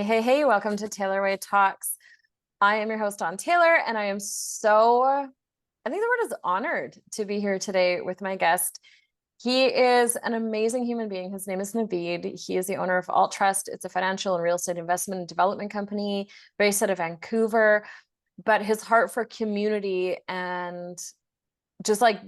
Hey, welcome to Taylor Way Talks. I am your host, Dawn Taylor, and I am I think the word is honored to be here today with my guest. He is an amazing human being. His name is Navid. He is the owner of Aultrust. It's a financial and real estate investment and development company based out of Vancouver. But his heart for community and just like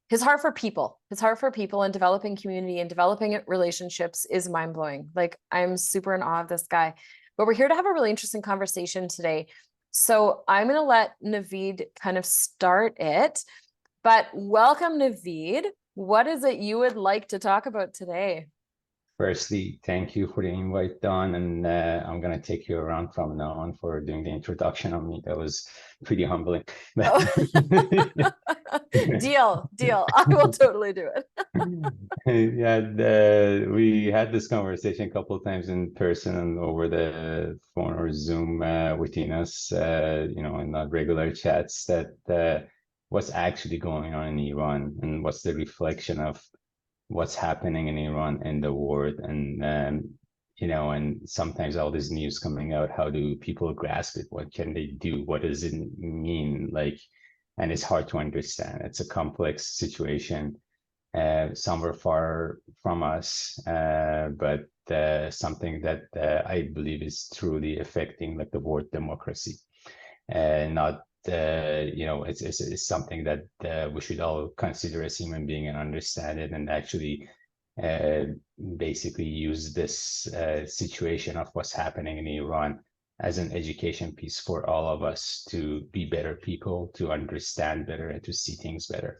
his heart for people and developing community and developing relationships is mind-blowing. Like, I'm super in awe of this guy. But we're here to have a really interesting conversation today. So I'm going to let Navid kind of start it. But welcome, Navid. What is it you would like to talk about today? Firstly, thank you for the invite, Don, and I'm going to take you around from now on for doing the introduction on me. That was pretty humbling. Oh. Deal. I will totally do it. Yeah, we had this conversation a couple of times in person and over the phone or Zoom within us, in the regular chats that what's actually going on in Iran and what's the reflection of what's happening in Iran and the world, and and sometimes all this news coming out, how do people grasp it? What can they do? What does it mean? And it's hard to understand. It's a complex situation. Some are far from us, but something that I believe is truly affecting like the word democracy, not it's something that we should all consider as human being and understand it, and actually basically use this situation of what's happening in Iran as an education piece for all of us to be better people, to understand better, and to see things better.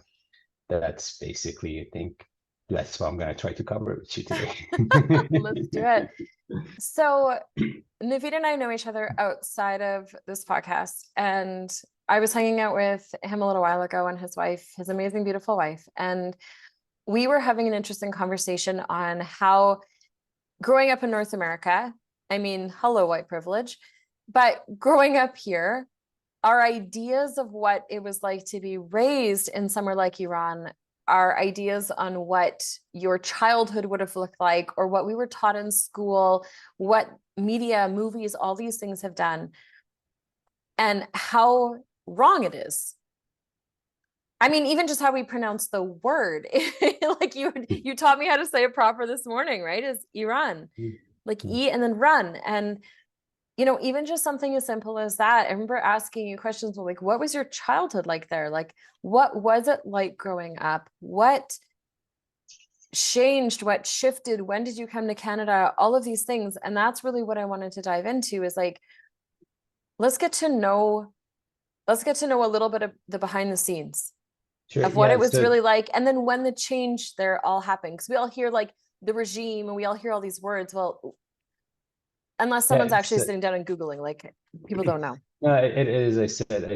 That's basically, I think, that's what I'm going to try to cover with you today. Let's do it. So Navid and I know each other outside of this podcast, and I was hanging out with him a little while ago and his wife, his amazing, beautiful wife. And we were having an interesting conversation on how growing up in North America, I mean, hello, white privilege, but growing up here, our ideas of what it was like to be raised in somewhere like Iran, our ideas on what your childhood would have looked like, or what we were taught in school, what media, movies, all these things have done, and how wrong it is. I mean, even just how we pronounce the word, like you taught me how to say it proper this morning, right? Is Iran, like E and then run. And, even just something as simple as that. I remember asking you questions like, what was your childhood like there? Like, what was it like growing up? What changed? What shifted? When did you come to Canada? All of these things. And that's really what I wanted to dive into, is like, let's get to know a little bit of the behind the scenes. Sure, of what it was really like. And then when the change there all happened, because we all hear like the regime and we all hear all these words. Well, unless someone's actually sitting down and Googling, like, people don't know. No, it is. I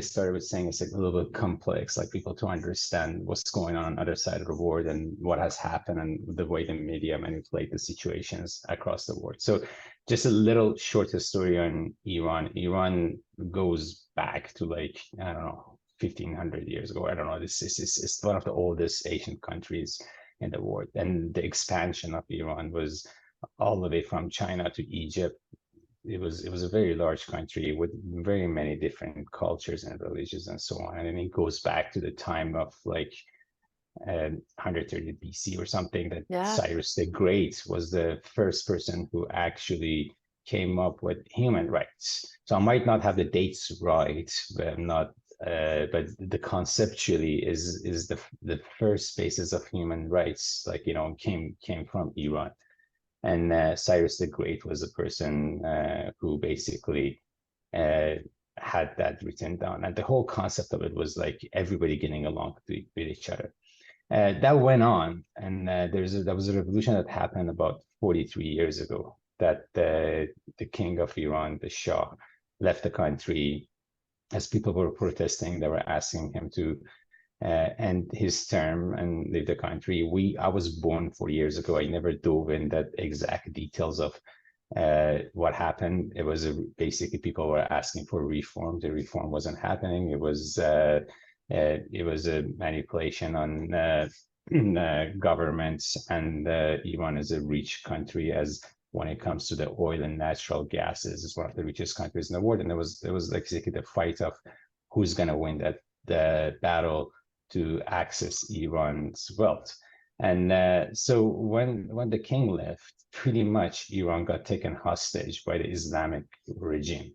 started with saying it's a little bit complex, like people to understand what's going on the other side of the world and what has happened and the way the media manipulate the situations across the world. So just a little shorter story on Iran. Iran goes back to like, I don't know, 1500 years ago. I don't know. This is one of the oldest ancient countries in the world. And the expansion of Iran was all the way from China to Egypt. It was a very large country with very many different cultures and religions and so on. And it goes back to the time of like 130 BC or something, that Cyrus the Great was the first person who actually came up with human rights. So I might not have the dates right, but I'm not. But the conceptually is the first basis of human rights, like, came from Iran. And Cyrus the Great was the person who basically had that written down. And the whole concept of it was like everybody getting along with each other. That went on, and there was a revolution that happened about 43 years ago, that the king of Iran, the Shah, left the country. As people were protesting, they were asking him to end his term and leave the country. I was born 4 years ago. I never dove in that exact details of what happened. It was basically people were asking for reform. The reform wasn't happening. It was a manipulation on governments, and Iran is a rich country, as when it comes to the oil and natural gases. It's one of the richest countries in the world. And there was like basically the fight of who's going to win the battle to access Iran's wealth. And so when the king left, pretty much Iran got taken hostage by the Islamic regime,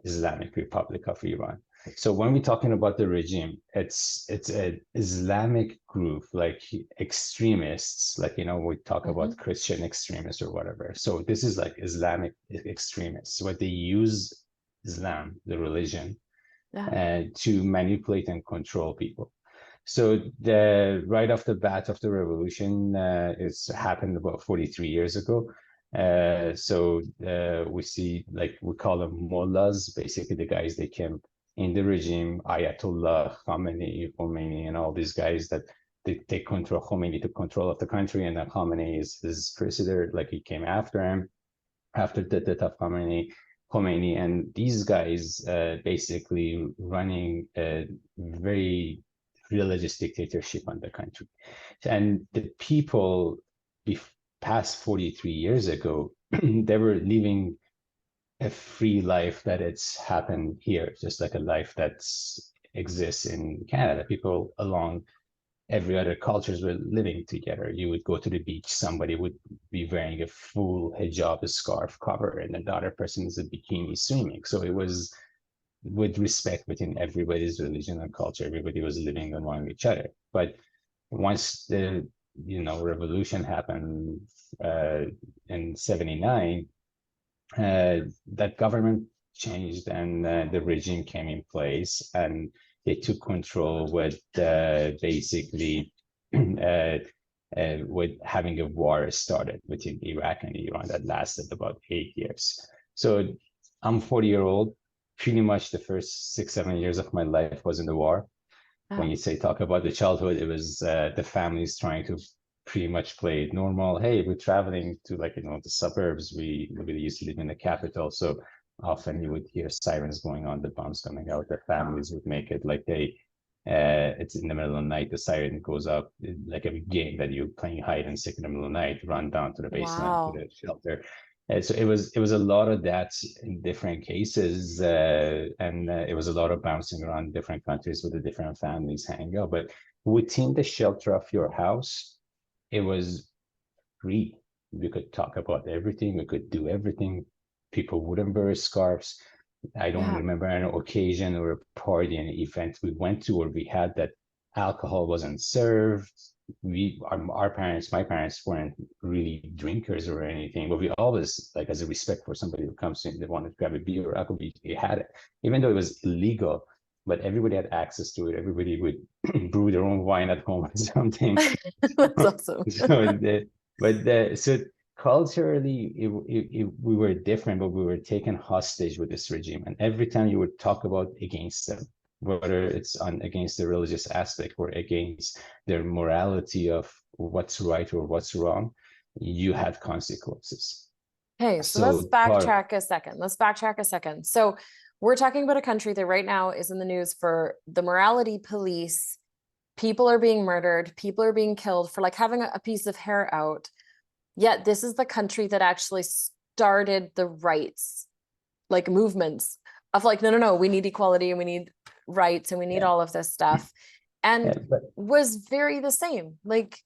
Islamic Republic of Iran. So when we're talking about the regime, it's an Islamic group, like extremists, like, you know, we talk about Christian extremists or whatever. So this is like Islamic extremists, where they use Islam, the religion, to manipulate and control people. So right off the bat of the revolution, it's happened about 43 years ago. We see, like, we call them mullahs, basically the guys they came in the regime, Ayatollah, Khomeini, and all these guys that they take control. Khomeini took control of the country, and then Khomeini is his president, like he came after him, after the death of Khomeini, and these guys basically running a very religious dictatorship on the country. And the people past 43 years ago, they were living a free life that it's happened here, just like a life that exists in Canada. People along every other cultures were living together. You would go to the beach, somebody would be wearing a full hijab, a scarf cover, and the other person is a bikini swimming. So it was with respect within everybody's religion and culture. Everybody was living among each other. But once the revolution happened in 79, that government changed, and the regime came in place, and they took control with basically with having a war started between Iraq and Iran that lasted about 8 years. So I'm 40-year-old. Pretty much the first 6-7 years of my life was in the war. When you talk about the childhood, it was the families trying to pretty much play it normal. Hey, we're traveling to, like, the suburbs. We used to live in the capital, so often you would hear sirens going on, the bombs coming out. The families would make it like it's in the middle of the night, the siren goes up, like a game that you're playing hide and seek in the middle of the night, run down to the basement, to the shelter. So it was a lot of that in different cases, and it was a lot of bouncing around different countries with the different families hanging out. But within the shelter of your house, it was free. We could talk about everything. We could do everything. People wouldn't wear scarves. I don't remember an occasion or a party, an event we went to, or we had that alcohol wasn't served. My parents weren't really drinkers or anything, but we always, like, as a respect for somebody who comes in, they wanted to grab a beer or alcohol, we had it, even though it was illegal. But everybody had access to it. Everybody would brew their own wine at home or something. That's awesome. So culturally, we were different, but we were taken hostage with this regime. And every time you would talk about against them, whether it's against the religious aspect or against their morality of what's right or what's wrong, you had consequences. Okay, so let's backtrack a second. So we're talking about a country that right now is in the news for the morality police. People are being murdered. People are being killed for, like, having a piece of hair out. Yet this is the country that actually started the rights, like, movements of, like, no, we need equality and we need rights and we need all of this stuff. And was very the same, like,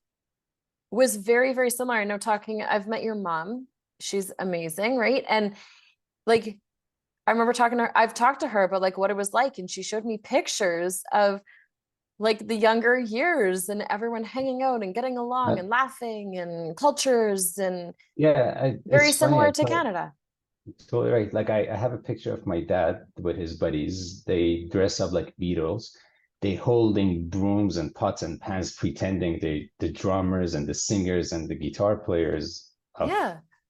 was very, very similar. I know I've met your mom. She's amazing, right? And, like, I remember I've talked to her about, like, what it was like, and she showed me pictures of, like, the younger years and everyone hanging out and getting along and laughing and cultures, and very similar to Canada. Totally right. Like, I have a picture of my dad with his buddies. They dress up like Beatles. They holding brooms and pots and pans, pretending the drummers and the singers and the guitar players.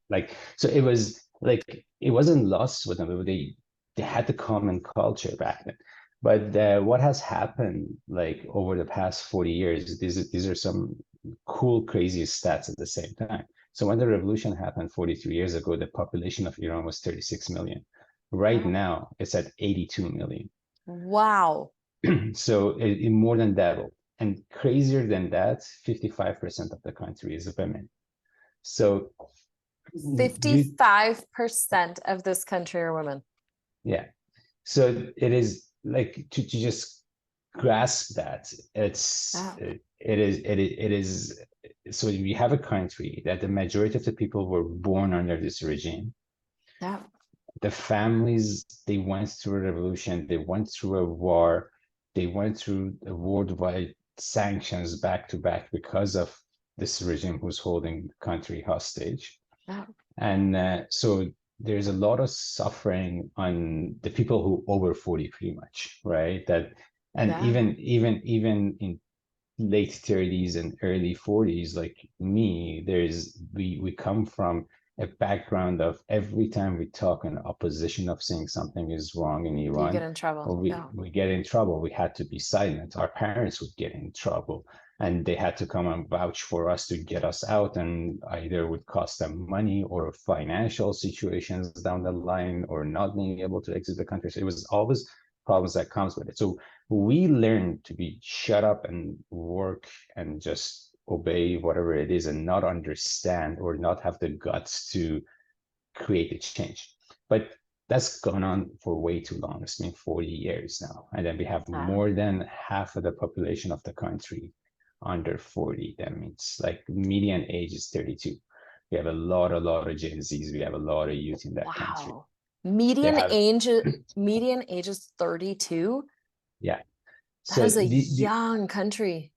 Like, so it was like, it wasn't lost with them. They had the common culture back then. But what has happened, like, over the past 40 years, these are some cool, crazy stats at the same time. So when the revolution happened 43 years ago, the population of Iran was 36 million. Right now, it's at 82 million. Wow. So it more than doubled. And crazier than that, 55% of the country is women. So 55% of this country are women. Yeah. So it is like to just grasp that it is so we have a country that the majority of the people were born under this regime. Yeah. The families, they went through a revolution, they went through a war, they went through a worldwide sanctions back to back because of this regime who's holding the country hostage. Yeah. And so there's a lot of suffering on the people who over 40 pretty much, right? That and even in late 30s and early 40s, like me, we come from a background of every time we talk in opposition of saying something is wrong in Iran, you get in trouble. We get in trouble. We had to be silent. Our parents would get in trouble, and they had to come and vouch for us to get us out, and either would cost them money or financial situations down the line, or not being able to exit the country. So it was always problems that comes with it. So we learn to be shut up and work and just obey whatever it is and not understand or not have the guts to create a change. But that's gone on for way too long. It's been 40 years now. And then we have more than half of the population of the country under 40. That means like median age is 32. We have a lot of Gen Zs. We have a lot of youth in that country. Median age is 32. Yeah. That is a young country.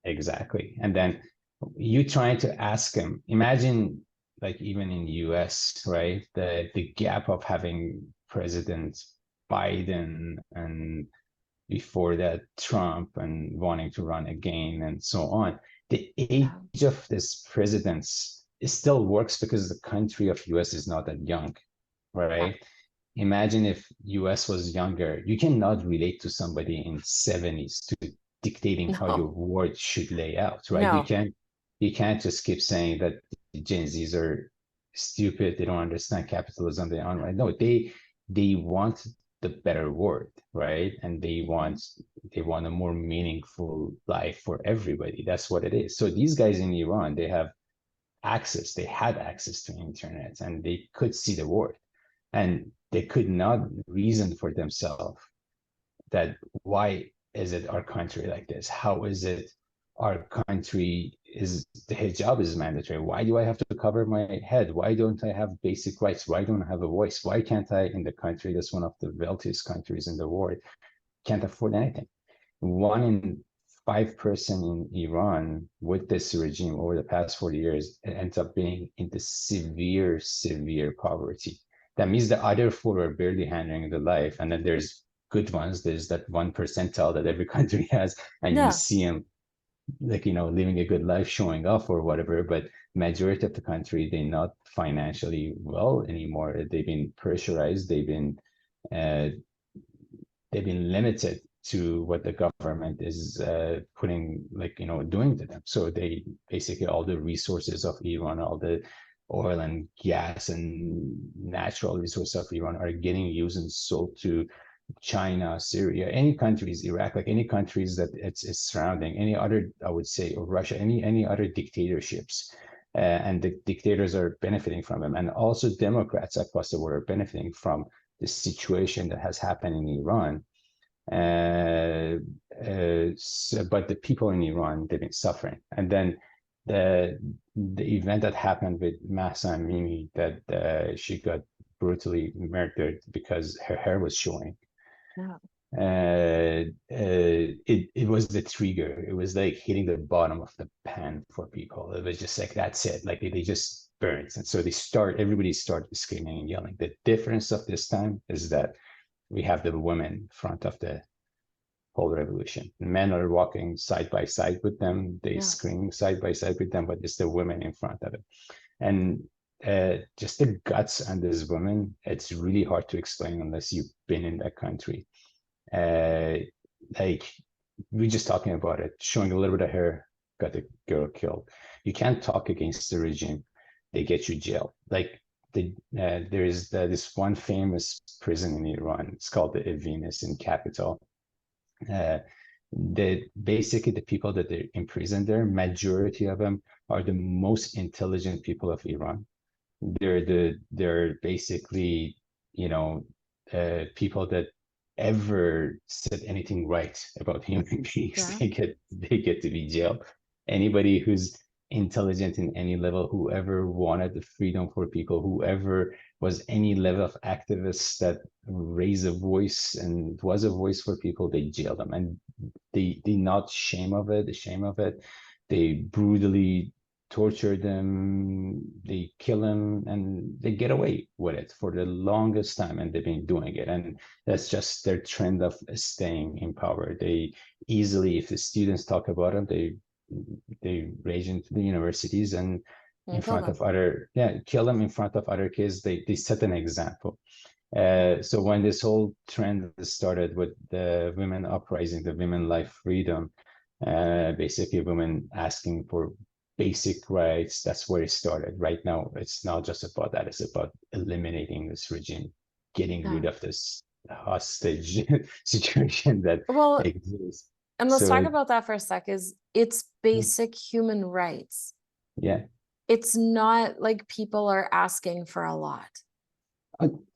Exactly. And then you trying to ask them, imagine like even in the US, right? The gap of having President Biden and before that Trump and wanting to run again and so on. The age of this presidents, it still works because the country of US is not that young, right? Imagine if US was younger, you cannot relate to somebody in 70s to dictating how your word should lay out, right? You can't just keep saying that the Gen Zs are stupid, they don't understand capitalism, they aren't right. No, they want the better word, right? And they want a more meaningful life for everybody. That's what it is. So these guys in Iran, they had access to internet, and they could see the word, and they could not reason for themselves that why is it our country like this? How is it our country is the hijab is mandatory? Why do I have to cover my head? Why don't I have basic rights? Why don't I have a voice? Why can't I, in the country that's one of the wealthiest countries in the world, can't afford anything? 1 in 5 person in Iran with this regime over the past 40 years, it ends up being into severe poverty. That means the other 4 are barely handling the life. And then there's good ones. There's that 1 percentile that every country has, and you see them like, living a good life, showing off or whatever. But majority of the country, they're not financially well anymore. They've been pressurized. They've been limited to what the government is putting, doing to them. So they basically, all the resources of Iran, all the oil and gas and natural resources of Iran are getting used and sold to China, Syria, any countries, Iraq, like any countries that it's surrounding, any other, I would say, or Russia, any other dictatorships. And the dictators are benefiting from them. And also Democrats across the world are benefiting from the situation that has happened in Iran. But the people in Iran, they've been suffering. And then the event that happened with Mahsa Amini, that she got brutally murdered because her hair was showing. It was the trigger. It was like hitting the bottom of the pan for people. It was just like, that's it. Like they just burned. And so everybody started screaming and yelling. The difference of this time is that we have the women in front of the whole revolution. The men are walking side by side with them. They screaming side by side with them, but it's the women in front of it. And just the guts on this woman, it's really hard to explain unless you've been in that country. Like we're just talking about it, showing a little bit of hair, got the girl killed. You can't talk against the regime. They get you jailed. Like there is this one famous prison in Iran. It's called the Venus in Capital. Basically the people that they're imprisoned there, majority of them are the most intelligent people of Iran. They're basically, you know, people that ever said anything right about human beings, Yeah. they get to be jailed. Anybody who's intelligent in any level, whoever wanted the freedom for people, whoever was any level of activists that raised a voice and was a voice for people, they jailed them. And they not shame of it, the shame of it. They brutally torture them, they kill them, and they get away with it for the longest time, and they've been doing it. And that's just their trend of staying in power. They easily, if the students talk about them, they rage into the universities and in Kill front them. of other, kill them in front of other kids. They set an example. So when this whole trend started with the women uprising, the women life freedom, basically women asking for basic rights, that's where it started. Right now, it's not just about that. It's about eliminating this regime, getting rid Yeah. of this hostage situation that Well, exists. and let's talk So about that for a sec, is it's basic human rights. yeah, It's not like people are asking for a lot.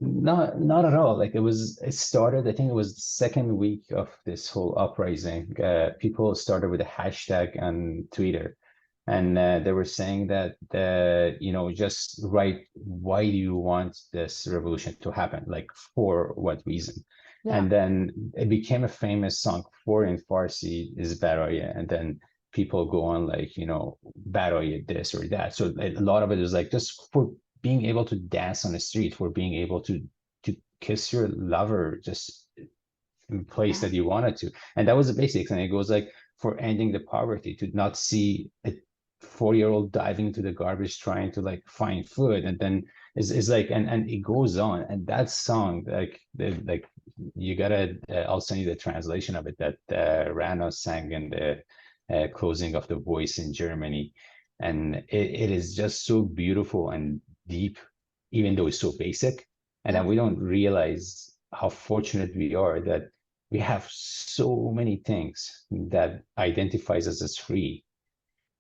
not at all. Like it started, I think it was the second week of this whole uprising. People started with a hashtag on Twitter, and they were saying that just write, why do you want this revolution to happen? Like, for what reason? Yeah. And then it became a famous song. For in Farsi is Baraye, and then people go on like, Baraye this or that. So a lot of it is like just for being able to dance on the street, for being able to kiss your lover just in place Yeah. that you wanted to. And that was the basics. And it goes like, for ending the poverty, to not see a 4-year-old diving into the garbage trying to like find food. And then is like, and it goes on. And that song, like you gotta, I'll send you the translation of it, that Rana sang in the closing of The Voice in Germany. And it is just so beautiful and deep, even though it's so basic. And Yeah. then we don't realize how fortunate we are that we have so many things that identifies us as free,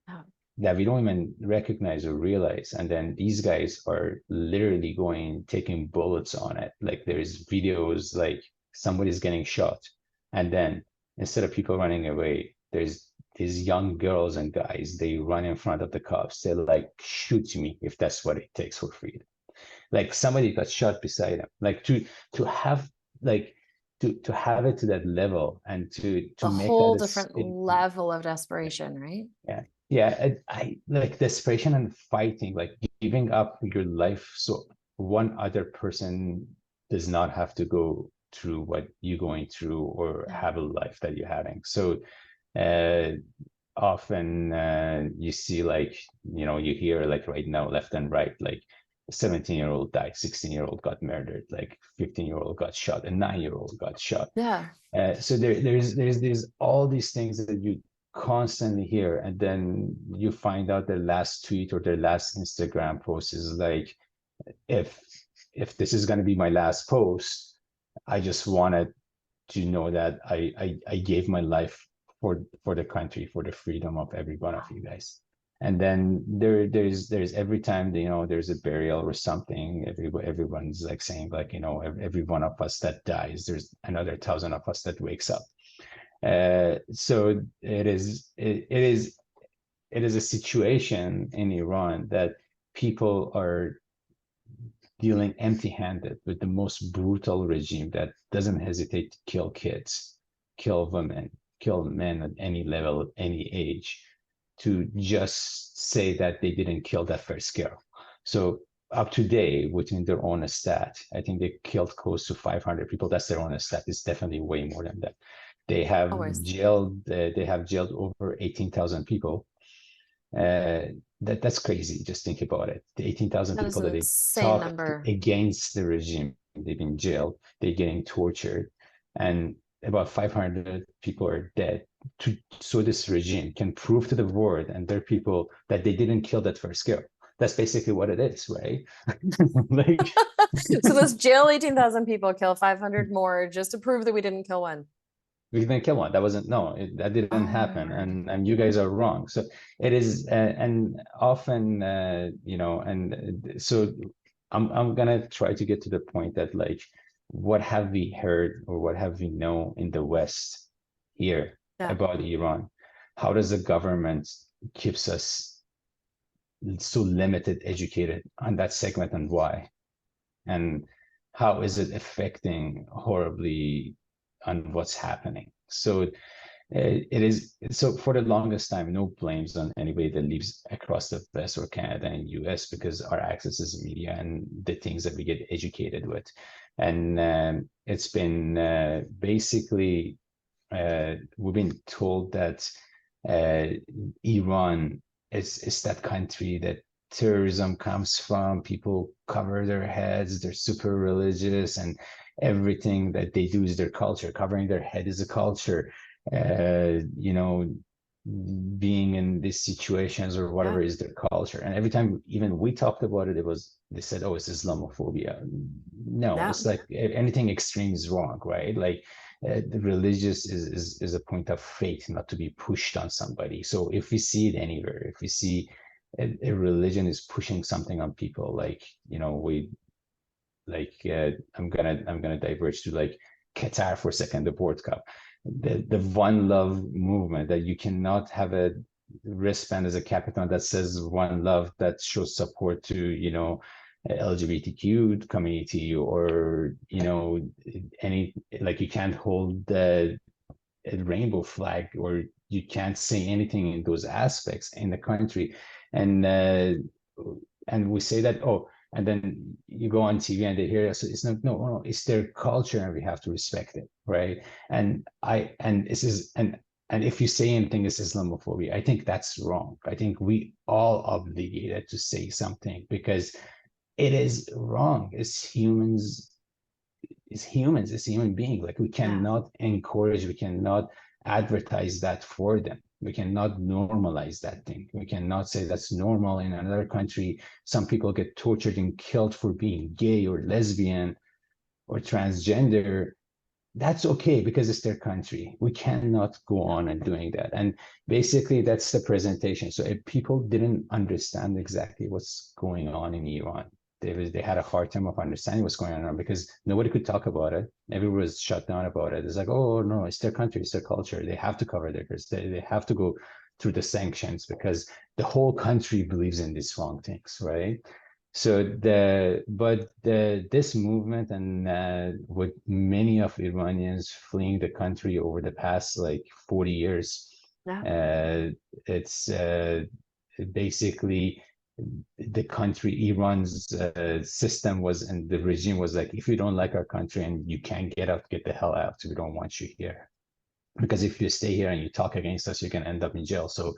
Yeah. that we don't even recognize or realize. And then these guys are literally going, taking bullets on it. Like, there's videos like somebody's getting shot, and then instead of people running away, there's these young girls and guys, they run in front of the cops. They're like, shoot me if that's what it takes for freedom. Like, somebody got shot beside him. Like, to have, like, to have it to that level, and to A make that whole a different level of desperation, right? yeah, yeah. I like desperation and fighting, like giving up your life so one other person does not have to go through what you're going through, or Yeah. have a life that you're having. So uh often you see, like, you hear like right now, left and right, like a 17-year-old died, 16-year-old got murdered, like 15-year-old got shot, a 9-year-old got shot. Yeah. So there's all these things that you constantly hear, and then you find out their last tweet or their last Instagram post is like, if this is going to be my last post, I just wanted to know that I gave my life for the country, for the freedom of every one of you guys. And then there's every time, there's a burial or something, everyone's like saying, like, every one of us that dies, there's another 1,000 of us that wakes up. So it is a situation in Iran that people are dealing empty-handed with the most brutal regime that doesn't hesitate to kill kids, kill women, kill men at any level, any age, to just say that they didn't kill that first girl. So up to date, within their own stat, I think they killed close to 500 people. That's their own stat. It's definitely way more than that. They have Always. jailed over 18,000 people. That's crazy. Just think about it. The 18,000 That is people an that they insane talked number. against the regime, they've been jailed, they're getting tortured, and about 500 people are dead. So this regime can prove to the world and their people that they didn't kill that first girl. That's basically what it is, right? Like, So let's jail 18,000 people, kill 500 more just to prove that we didn't kill one. we didn't kill one. That wasn't, no, that didn't Oh my happen. word. And you guys are wrong. So it is, and often, so I'm gonna try to get to the point that, like, what have we heard or what have we know in the West here Yeah. about Iran? How does the government keeps us so limited educated on that segment, and why? And how is it affecting horribly on what's happening? So it is, so for the longest time, no blames on anybody that lives across the West or Canada and US, because our access is media and the things that we get educated with. And it's been basically, we've been told that Iran is that country that terrorism comes from. People cover their heads, they're super religious, and everything that they do is their culture. Covering their head is a culture. You know, being in these situations or whatever Yeah. is their culture. And every time even we talked about it, they said, oh, it's Islamophobia. No, Yeah. it's like anything extreme is wrong, right? Like the religious is a point of faith, not to be pushed on somebody. So if we see it anywhere, if we see a religion is pushing something on people, like, I'm gonna diverge to like Qatar for a second, the World Cup, the One Love movement, that you cannot have a wristband as a capital that says One Love, that shows support to LGBTQ community, or any, like, you can't hold the a rainbow flag, or you can't say anything in those aspects in the country. And we say that, oh, and then you go on TV and they hear us. It's not, no, no, it's their culture and we have to respect it, right? And this is, and if you say anything is Islamophobia, I think that's wrong. I think we all obligated to say something, because it is wrong. It's humans, it's human being. Like, we Yeah. cannot encourage, we cannot advertise that for them. We cannot normalize that thing. We cannot say that's normal in another country. Some people get tortured and killed for being gay or lesbian or transgender. That's okay because it's their country. We cannot go on and doing that. And basically that's the presentation. So if people didn't understand exactly what's going on in Iran, they had a hard time of understanding what's going on, because nobody could talk about it. Everyone was shut down about it. It's like, oh no, it's their country, it's their culture. They have to cover their ears. They have to go through the sanctions because the whole country believes in these wrong things, right? So this movement, and with many of Iranians fleeing the country over the past like 40 years, Yeah. it's basically the country, Iran's system was, and the regime was like, if you don't like our country and you can't get out, get the hell out. We don't want you here. Because if you stay here and you talk against us, you can end up in jail. So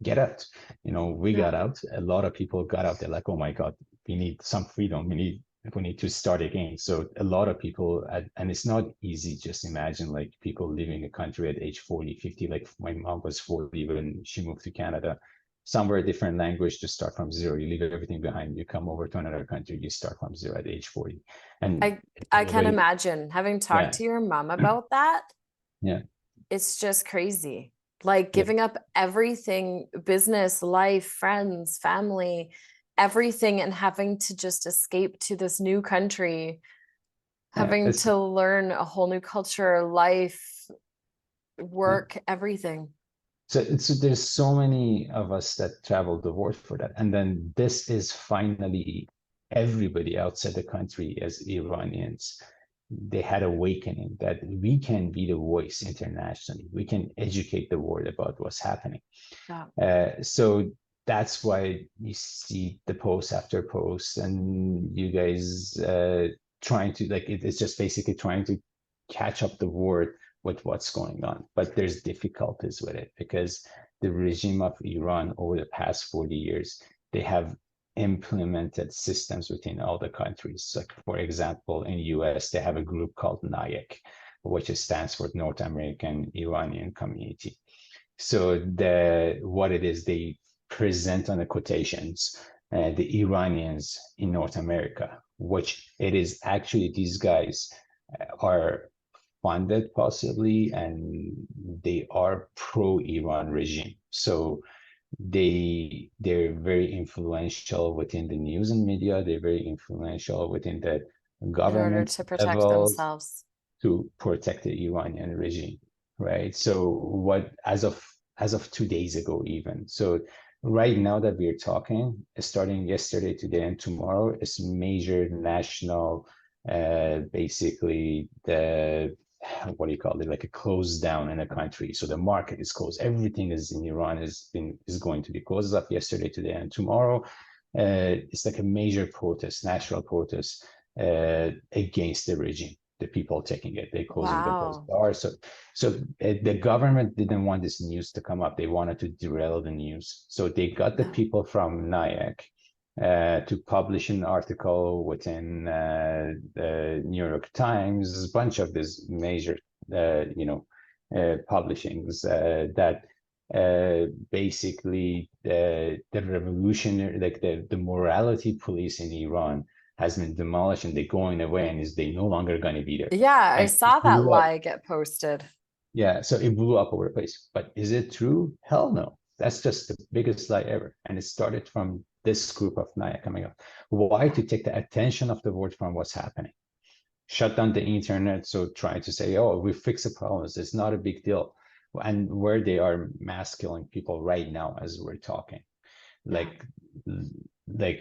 get out. We Yeah. got out. A lot of people got out. They're like, oh my God, we need some freedom. We need to start again. So a lot of people, and it's not easy. Just imagine like people leaving a country at age 40, 50, like my mom was 40 when she moved to Canada, somewhere a different language, to start from zero. You leave everything behind, you come over to another country, you start from zero at age 40. And I can imagine, having talked yeah, to your mom about that. yeah, It's just crazy. Like yeah. giving up everything, business, life, friends, family, everything, and having to just escape to this new country, having It's to learn a whole new culture, life, yeah. work, everything. So there's so many of us that traveled the world for that. And then this is finally everybody outside the country as Iranians. They had awakening that we can be the voice internationally. We can educate the world about what's happening. Yeah. So that's why you see the post after post, and you guys trying to, like, it's just basically trying to catch up the world with what's going on. But there's difficulties with it because the regime of Iran over the past 40 years, they have implemented systems within all the countries. Like, for example, in US, they have a group called NAYEK, which stands for North American Iranian Community. So what it is, they present on the quotations the Iranians in North America, which it is actually these guys are funded possibly, and they are pro-Iran regime. So they're very influential within the news and media. They're very influential within the In order government to protect levels themselves. to protect the Iranian regime, right? So what, as of 2 days ago even, so right now that we're talking, starting yesterday, today, and tomorrow, is major national, basically the, what do you call it, like a close down in a country. So the market is closed. Everything is in Iran is going to be closed up yesterday, today, and tomorrow. It's like a major protest, national protest against the regime. The people taking it, they're closing the Wow. bars. So the government didn't want this news to come up. They wanted to derail the news. So they got the people from NIAC to publish an article within the New York Times, a bunch of these major, publishings that basically the revolutionary, like the morality police in Iran has been demolished and they're going away, and they no longer going to be there. Yeah, I And saw that lie get posted. yeah, so it blew up over the place. But is it true? Hell no. That's just the biggest lie ever. And it started from this group of Naya coming up. Why? To take the attention of the world from what's happening. Shut down the internet. So trying to say, oh, we fix the problems. It's not a big deal. And where they are mass killing people right now as we're talking. Like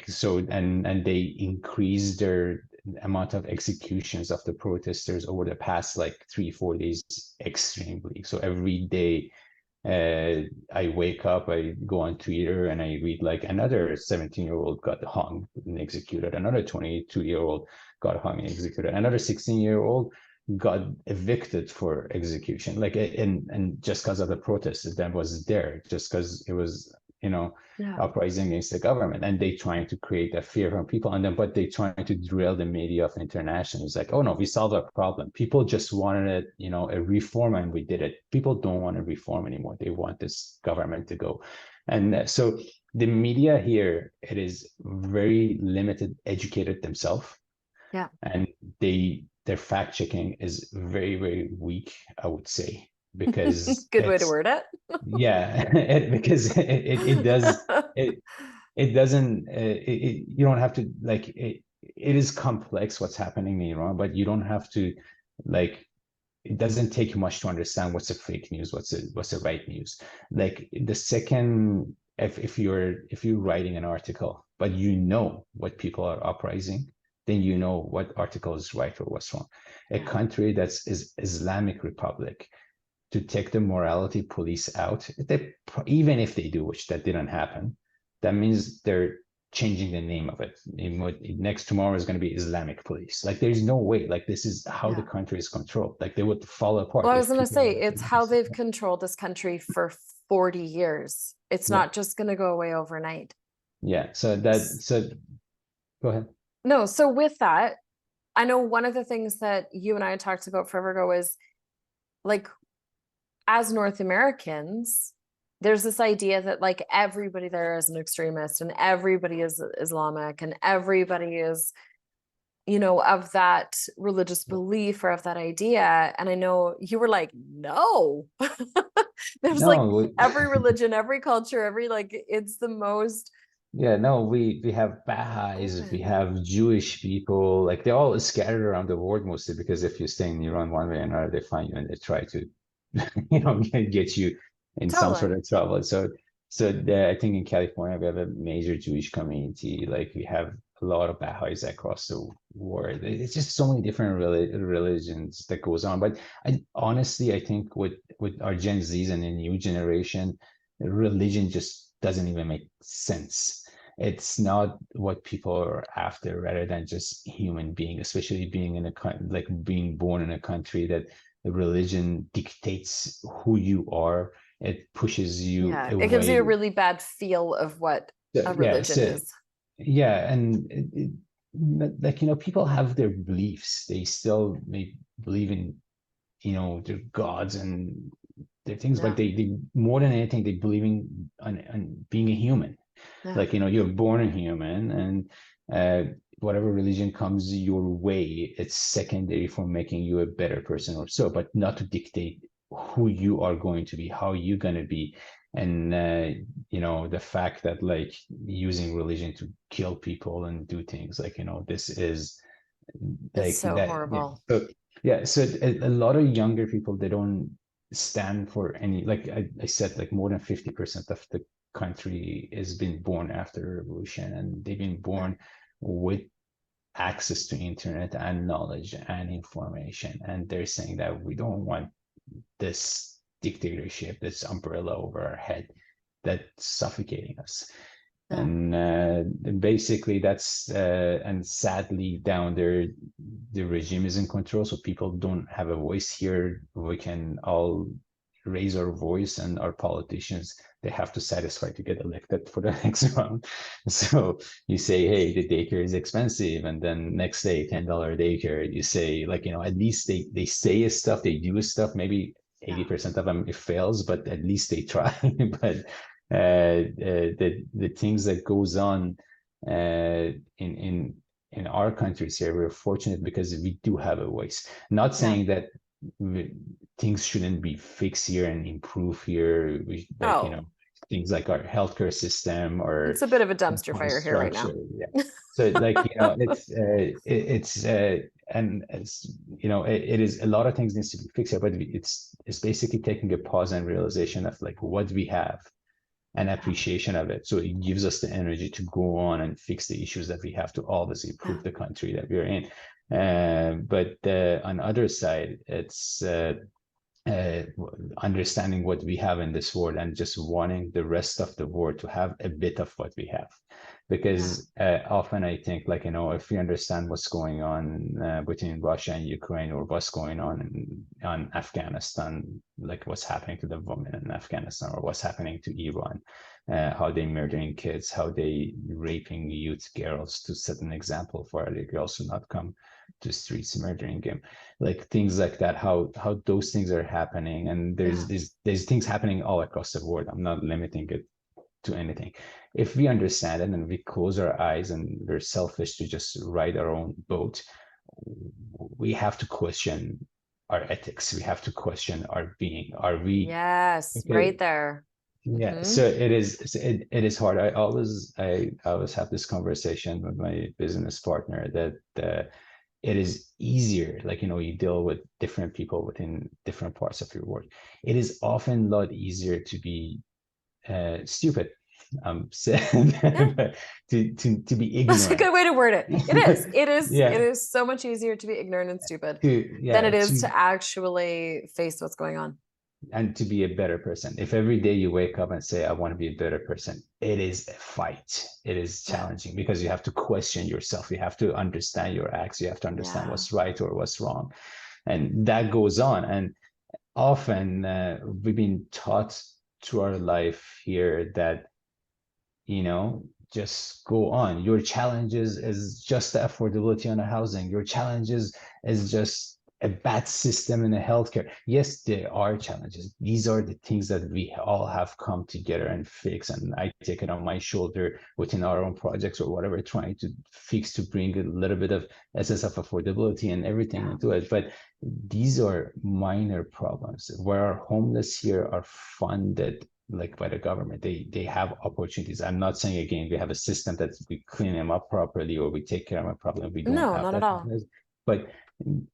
so, and they increased their amount of executions of the protesters over the past like 3-4 days extremely. So every day I wake up, I go on Twitter and I read like another 17-year-old got hung and executed, another 22-year-old got hung and executed, another 16-year-old got evicted for execution, like and just because of the protest that was there, just because it was uprising against the government, and they trying to create a fear from people, and then but they trying to drill the media of international. It's like, oh no, we solved our problem. People just wanted a reform, and we did it. People don't want a reform anymore. They want this government to go. And so the media here, it is very limited, educated themselves. Yeah. And their fact checking is very, very weak, I would say, because good way to word it. Yeah, because it does it doesn't you don't have to like it is complex what's happening in Iran, but you don't have to like it doesn't take much to understand what's a fake news, what's a right news. Like the second if you're writing an article, but you know what people are uprising, then you know what article is right or what's wrong. A country that's Islamic Republic, to take the morality police out, even if they do, which that didn't happen, that means they're changing the name of it. Next tomorrow is going to be Islamic police. Like there's no way. Like this is how the country is controlled. Like they would fall apart. Well, I was going to say, it's how they've controlled this country for 40 years. It's not just going to go away overnight. Yeah. So go ahead. No. So with that, I know one of the things that you and I talked about forever ago is like, as North Americans, there's this idea that like everybody there is an extremist and everybody is Islamic and everybody is, of that religious belief or of that idea. And I know you were like, no, there's every religion, every culture, it's the most. Yeah, no, we have Baha'is, we have Jewish people, like they're all scattered around the world mostly, because if you stay in Iran one way or another, they find you and they try to get you in some sort of trouble. So I think in California we have a major Jewish community. Like we have a lot of Baha'is across the world. It's just so many different religions that goes on. But honestly, I think with our Gen Zs and the new generation, religion just doesn't even make sense. It's not what people are after, rather than just human being, especially being in being born in a country that the religion dictates who you are. It pushes you away. It gives you a really bad feel of what a religion is. Yeah, and people have their beliefs. They still may believe in their gods and their things, but they more than anything they believe in being a human. Like you're born a human, and whatever religion comes your way, it's secondary for making you a better person or so, but not to dictate who you are going to be, how you're going to be. And the fact that like using religion to kill people and do things like, this is It's like so that. horrible. So a lot of younger people, they don't stand for any, like I said, like more than 50% of the country has been born after the revolution, and they've been born with access to internet and knowledge and information, and they're saying that we don't want this dictatorship, this umbrella over our head that's suffocating us. And basically that's and sadly down there the regime is in control, so people don't have a voice here. We can all raise our voice, and our politicians, they have to satisfy to get elected for the next round. So you say, hey, the daycare is expensive, and then next day $10 daycare. You say, like, at least they say stuff, they do stuff. Maybe 80% of them it fails, but at least they try. But the things that goes on in our countries here, we're fortunate because we do have a voice. Not saying that things shouldn't be fixed here and improve here. Things like our healthcare system, or it's a bit of a dumpster fire here right now. Yeah. So like, it's and it's, it is a lot of things needs to be fixed here, but it's basically taking a pause and realization of like what we have and appreciation of it. So it gives us the energy to go on and fix the issues that we have to always improve the country that we're in. But on the other side, it's understanding what we have in this world and just wanting the rest of the world to have a bit of what we have. Because often I think, like, if we understand what's going on between Russia and Ukraine, or what's going on Afghanistan, like what's happening to the women in Afghanistan, or what's happening to Iran, how they murdering kids, how they raping youth girls to set an example for other girls to not come to streets murdering them, like things like that, how those things are happening. And there's things happening all across the world. I'm not limiting it to anything. If we understand it and we close our eyes and we're selfish to just ride our own boat, we have to question our ethics. We have to question our being. Are we? Yes, okay. Right there. Yeah. So it is hard. I always have this conversation with my business partner that it is easier, like, you deal with different people within different parts of your work. It is often a lot easier to be stupid, to be ignorant. That's a good way to word it. It is so much easier to be ignorant and stupid than it is to actually face what's going on. And to be a better person. If every day you wake up and say, I want to be a better person, it is a fight. It is challenging because you have to question yourself. You have to understand your acts. You have to understand what's right or what's wrong. And that goes on. And often we've been taught through our life here that, just go on. Your challenges is just the affordability on the housing. Your challenges is just a bad system in the healthcare. Yes, there are challenges. These are the things that we all have come together and fix. And I take it on my shoulder within our own projects or whatever, trying to fix, to bring a little bit of essence of affordability and everything into it. But these are minor problems. Where our homeless here are funded like by the government, they have opportunities. I'm not saying, again, we have a system that we clean them up properly or we take care of a problem. We don't have not that. At all. But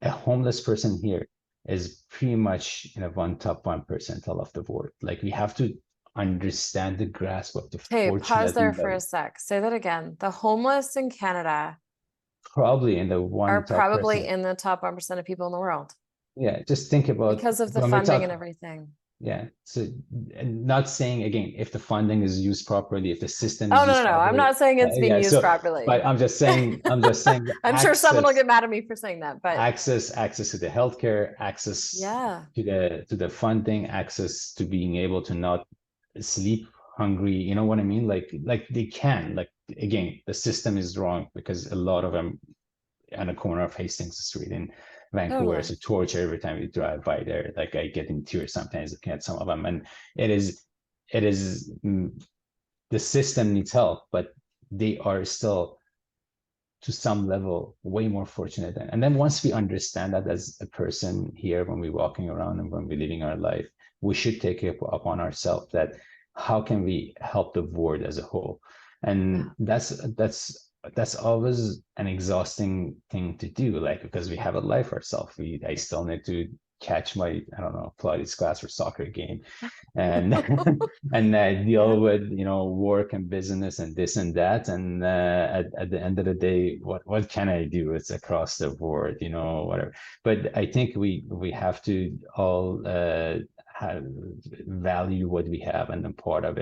a homeless person here is pretty much in a top 1% of the world. Like, we have to understand the grasp of the fortune. Pause there for a sec. Say that again. The homeless in Canada probably in the are probably in the top 1% of people in the world. Yeah, just think about because of the funding and everything. Yeah. So, and not saying, again, if the funding is used properly, if the system is used properly. I'm not saying it's being used properly. But I'm just saying I'm sure someone will get mad at me for saying that, but access to the healthcare, access to the funding, access to being able to not sleep hungry, you know what I mean? Like they can, like, again, the system is wrong because a lot of them on the corner of Hastings Street in Vancouver is a torture every time you drive by there. Like, I get in tears sometimes looking at some of them, and it is the system needs help, but they are still to some level way more fortunate. And then once we understand that as a person here, when we're walking around and when we're living our life, we should take it upon ourselves that how can we help the world as a whole? And that's always an exhausting thing to do, like, because we have a life ourselves. I still need to catch my, I don't know, Pilates class or soccer game, and and deal with, you know, work and business and this and that. And at the end of the day, what can I do? It's across the board, you know, whatever. But I think we have to all value what we have, and then part of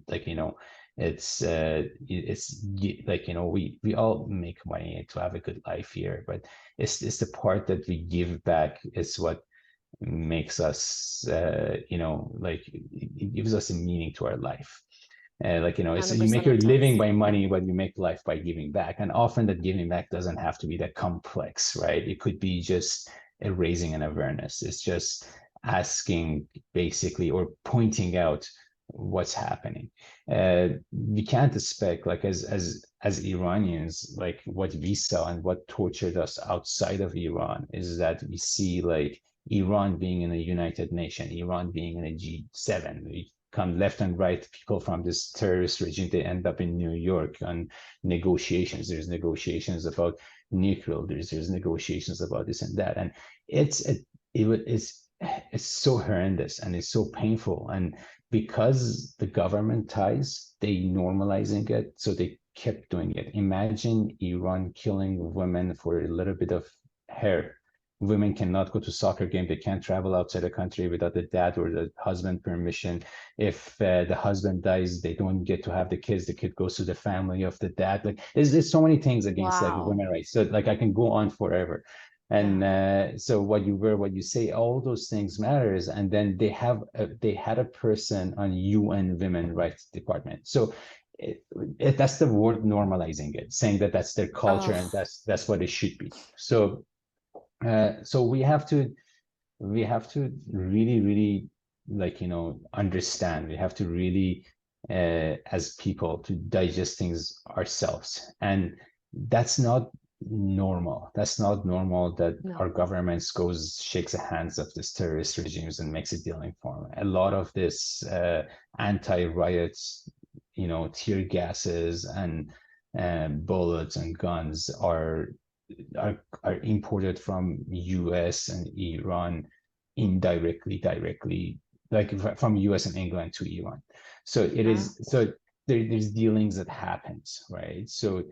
like, you know, it's like, you know, we all make money to have a good life here, but it's the part that we give back is what makes us you know, like it gives us a meaning to our life. Like, you know, it's, you make your living by money, but you make life by giving back. And often that giving back doesn't have to be that complex, right? It could be just raising an awareness. It's just asking basically, or pointing out what's happening. We can't expect, like, as Iranians, like what we saw and what tortured us outside of Iran is that we see like Iran being in a United Nation, Iran being in a G7. We come left and right, people from this terrorist regime, they end up in New York on negotiations. There's negotiations about nuclear, there's negotiations about this and that. And it's so horrendous and it's so painful. And because the government ties, they normalizing it, so they kept doing it. Imagine Iran killing women for a little bit of hair. Women cannot go to soccer game. They can't travel outside the country without the dad or the husband permission. If the husband dies, they don't get to have the kids. The kid goes to the family of the dad. Like there's so many things against like women rights. So like I can go on forever. And so what you wear, what you say, all those things matters. And then they had a person on UN Women Rights Department. So that's the word, normalizing it, saying that that's their culture and that's what it should be. So so we have to really, like, you know, understand. We have to really as people to digest things ourselves, and that's not normal. That's not normal that our governments goes shakes the hands of this terrorist regimes and makes a dealing for them. A lot of this anti-riots, you know, tear gases and bullets and guns are imported from US and Iran indirectly, directly, like from US and England to Iran. So it is, so there's dealings that happens, right? So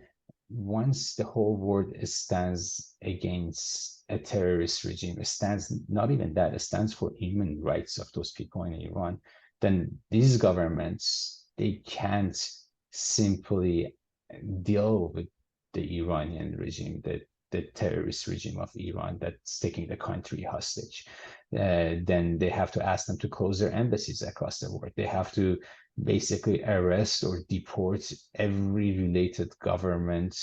once the whole world stands against a terrorist regime, it stands, not even that, it stands for human rights of those people in Iran, then these governments, they can't simply deal with the Iranian regime, the terrorist regime of Iran that's taking the country hostage. Then they have to ask them to close their embassies across the world. They have to basically arrest or deport every related government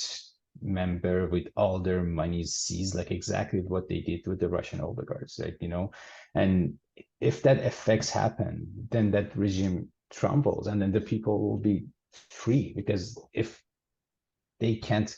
member with all their monies seized, like exactly what they did with the Russian oligarchs, right? You know, and if that effects happen, then that regime crumbles, and then the people will be free, because if they can't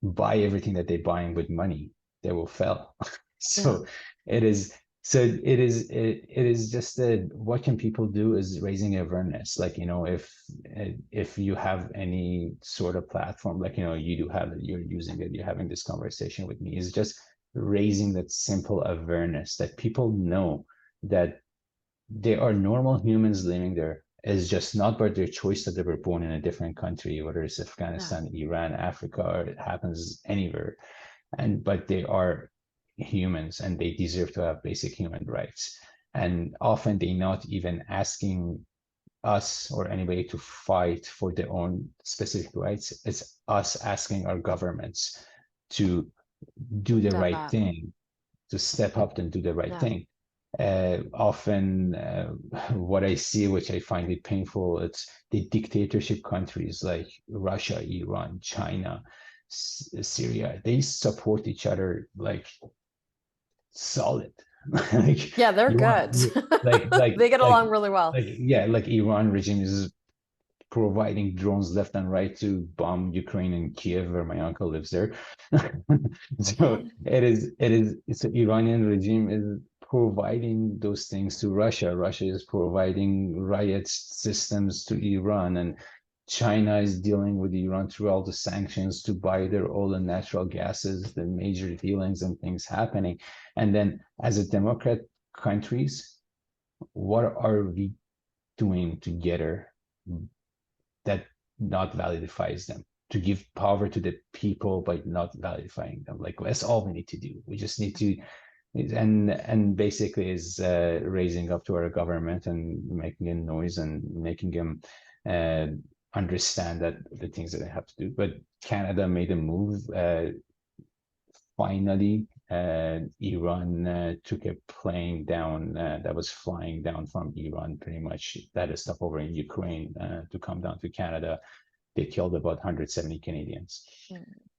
buy everything that they're buying with money, they will fail. So it is just that what can people do is raising awareness. Like, you know, if you have any sort of platform, like, you know, you do have it, you're using it, you're having this conversation with me, is just raising that simple awareness that people know that they are normal humans living there. Is just not by their choice that they were born in a different country, whether it's Afghanistan, Iran, Africa, or it happens anywhere. But they are humans and they deserve to have basic human rights. And often they're not even asking us or anybody to fight for their own specific rights. It's us asking our governments to do the right thing, to step up and do the right thing. Often what I see, which I find it painful, it's the dictatorship countries like Russia, Iran, China, Syria. They support each other like solid. Like, they're good. like they get along really well. Like Iran regime is providing drones left and right to bomb Ukraine and Kiev, where my uncle lives there. So it's the Iranian regime is providing those things to Russia. Russia is providing riot systems to Iran, and China is dealing with Iran through all the sanctions to buy their oil and natural gases, the major dealings and things happening. And then as a democrat countries, what are we doing together that not validifies them? To give power to the people by not validifying them. Like, that's all we need to do. We just need to, and basically is raising up to our government and making a noise and making them understand that the things that they have to do. But Canada made a move. Finally, Iran took a plane down that was flying down from Iran, pretty much that is stuff over in Ukraine to come down to Canada. They killed about 170 Canadians,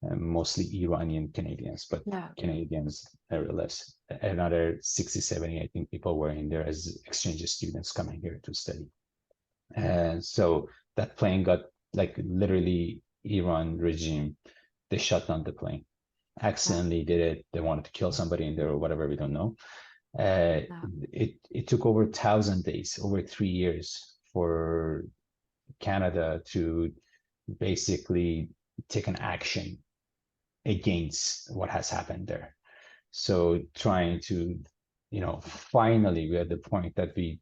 mostly Iranian Canadians, but Canadians nevertheless. Another 60, 70, I think, people were in there as exchange students coming here to study. And so that plane got, like, literally Iran regime, they shut down the plane. Accidentally did it. They wanted to kill somebody in there or whatever, we don't know. It took over 1,000 days, over 3 years, for Canada to basically take an action against what has happened there. So trying to, finally we're at the point that we,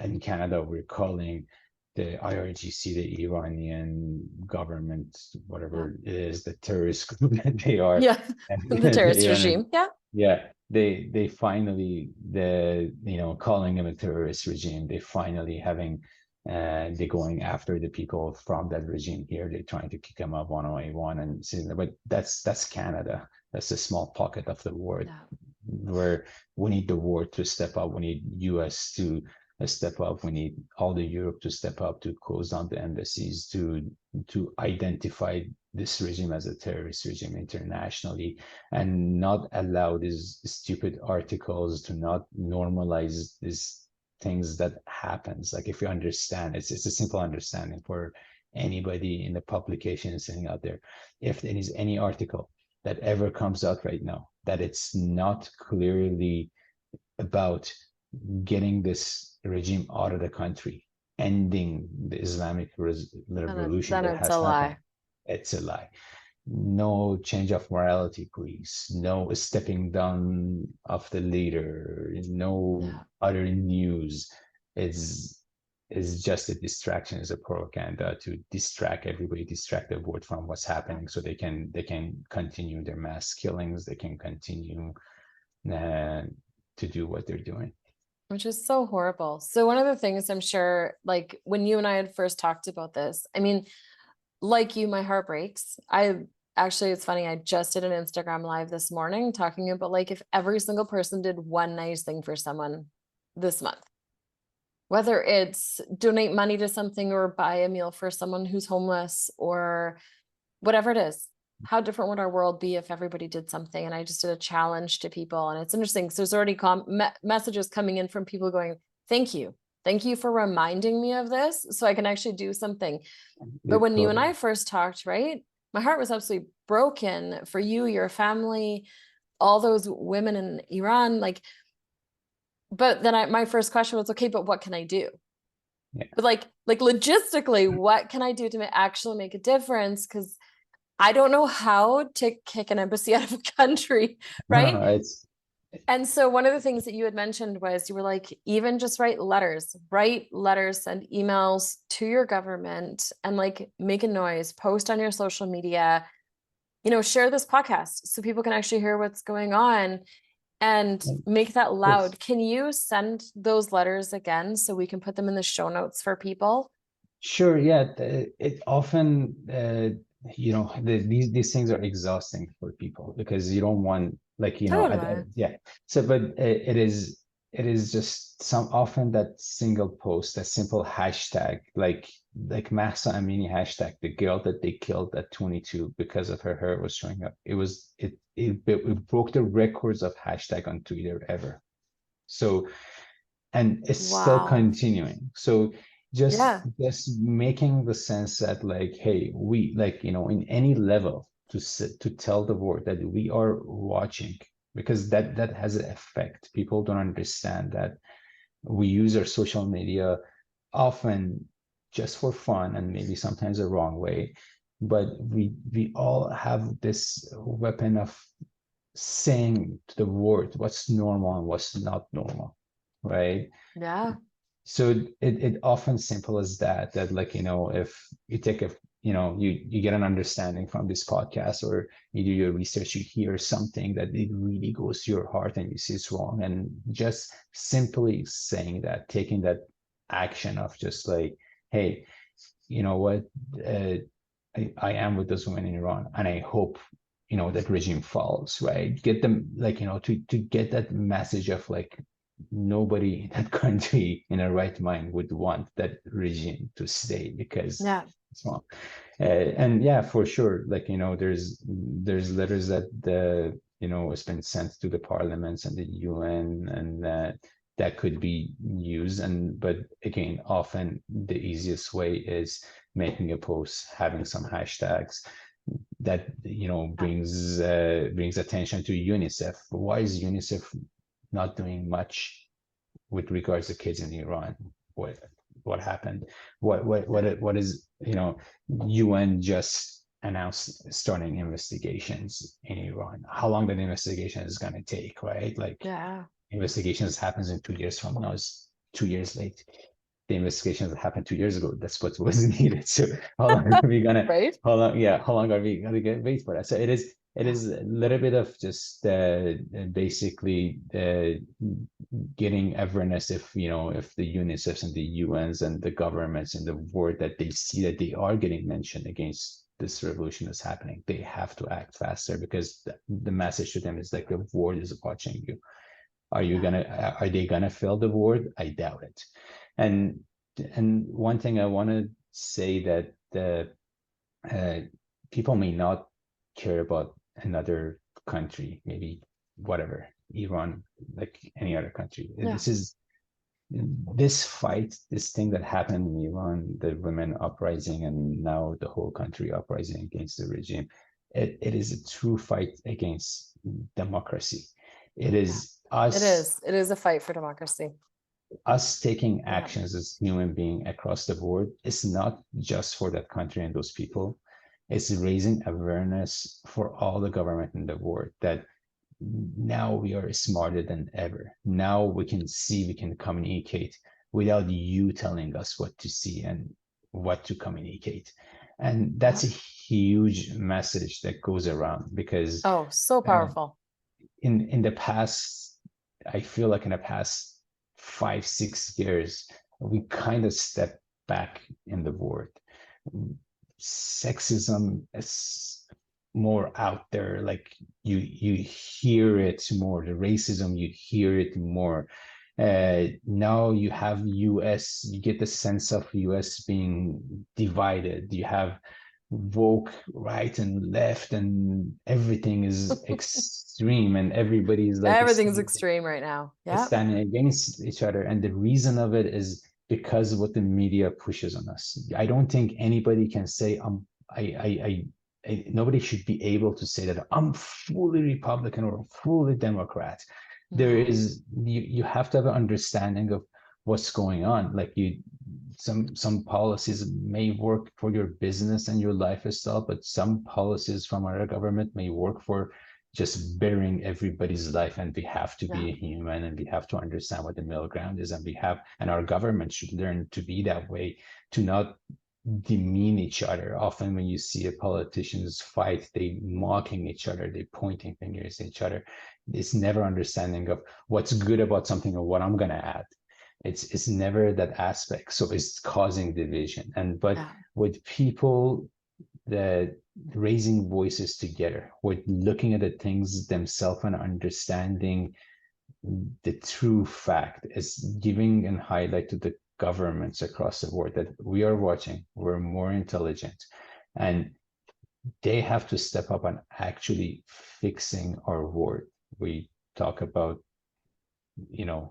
in Canada, we're calling the IRGC, the Iranian government, whatever it is, the terrorist group that they are. Yeah, the terrorist Iranian, regime. Yeah. Yeah, they finally, calling them a terrorist regime, they finally having, they're going after the people from that regime here. They're trying to kick them up one by one, and but that's Canada. That's a small pocket of the world where we need the world to step up. We need US to step up. We need all the Europe to step up, to close down the embassies, to identify this regime as a terrorist regime internationally, and not allow these stupid articles to not normalize these things that happens. Like, if you understand, it's a simple understanding for anybody in the publication sitting out there. If there is any article that ever comes out right now that it's not clearly about getting this regime out of the country, ending the Islamic revolution, then it's a lie. It's a lie. No change of morality, please. No stepping down of the leader. No other news. It's just a distraction, it's a propaganda to distract everybody, distract the world from what's happening, so they can continue their mass killings. They can continue to do what they're doing, which is so horrible. So one of the things, I'm sure, like, when you and I had first talked about this, I mean, like you, my heart breaks. It's funny, I just did an Instagram live this morning talking about, like, if every single person did one nice thing for someone this month, whether it's donate money to something or buy a meal for someone who's homeless or whatever it is, how different would our world be if everybody did something? And I just did a challenge to people, and it's interesting. So there's already messages coming in from people going, thank you for reminding me of this, so I can actually do something. But when you and I first talked, right, my heart was absolutely broken for you, your family, all those women in Iran. Like, but then my first question was, okay, but what can I do? Yeah. But like logistically, what can I do to actually make a difference? Because I don't know how to kick an embassy out of a country, right? No, and so one of the things that you had mentioned was, you were like, even just write letters, send emails to your government, and like make a noise, post on your social media, share this podcast so people can actually hear what's going on, and make that loud. Yes. Can you send those letters again so we can put them in the show notes for people? Sure. Yeah. It often, these things are exhausting for people, because you don't want, like, yeah. So, but it is just often that single post, that simple hashtag, like Mahsa Amini hashtag, the girl that they killed at 22 because of her hair was showing up. It broke the records of hashtag on Twitter ever. So, and it's still continuing. So Yeah. just making the sense that like, hey, we like, in any level to tell the world that we are watching, because that has an effect. People don't understand that we use our social media often just for fun and maybe sometimes the wrong way, but we all have this weapon of saying to the world what's normal and what's not normal, right? Yeah. So it often simple as that like, if you take a, you get an understanding from this podcast, or you do your research, you hear something that it really goes to your heart and you see it's wrong, and just simply saying that, taking that action of just like, hey, you know what, uh, I am with this woman in Iran, and I hope, that regime falls, right? Get them like, to get that message of like, nobody in that country in a right mind would want that regime to stay because Yeah. it's wrong. And yeah, for sure, like, there's letters that has been sent to the parliaments and the UN, and that could be used. And but again, often the easiest way is making a post, having some hashtags that brings attention to UNICEF. Why is UNICEF not doing much with regards to kids in Iran? What happened? What is, UN just announced starting investigations in Iran. How long that investigation is going to take, right? Like, Yeah. investigations happens in 2 years from now is 2 years late. The investigations that happened 2 years ago, that's what was needed. So how long are we gonna Right. how long are we gonna wait for that? So it is a little bit of just basically getting awareness, if the UNICEFs and the UNs and the governments in the world, that they see that they are getting mentioned against this revolution that's happening, they have to act faster, because the message to them is like, the world is watching you. Are they gonna fill the word? I doubt it. And one thing I want to say, that the people may not care about another country, maybe whatever, Iran, like any other country. Yeah. This fight, this thing that happened in Iran, the women uprising, and now the whole country uprising against the regime. It is a true fight against democracy. It is It us is. It is a fight for democracy. taking Yeah. actions as human being across the board. It's not just for that country and those people. It's raising awareness for all the government in the world, that now we are smarter than ever. Now we can see, we can communicate without you telling us what to see and what to communicate. And that's a huge message that goes around, because Oh, so powerful. in the past, I feel like in the past 5-6 years, we kind of stepped back in the world. Sexism is more out there. Like, you hear it more. The racism, you hear it more. Now you have US. You get the sense of US being divided. You have woke right and left, and everything is extreme, and everybody is like Everything's extreme right now. Yeah. standing against each other. And the reason of it is because of what the media pushes on us. I don't think anybody can say nobody should be able to say that I'm fully Republican or fully Democrat. There is, you have to have an understanding of what's going on. Like, some policies may work for your business and your lifestyle, but some policies from our government may work for just bearing everybody's life. And we have to be a human, and we have to understand what the middle ground is. And our government should learn to be that way, to not demean each other. Often when you see a politicians fight, they mocking each other, they pointing fingers at each other. It's never understanding of what's good about something or what I'm going to add. It's never that aspect. So it's causing division. But with people that raising voices together, with looking at the things themselves and understanding the true fact, is giving and highlight to the governments across the world that we are watching, we're more intelligent, and they have to step up and actually fixing our world. We talk about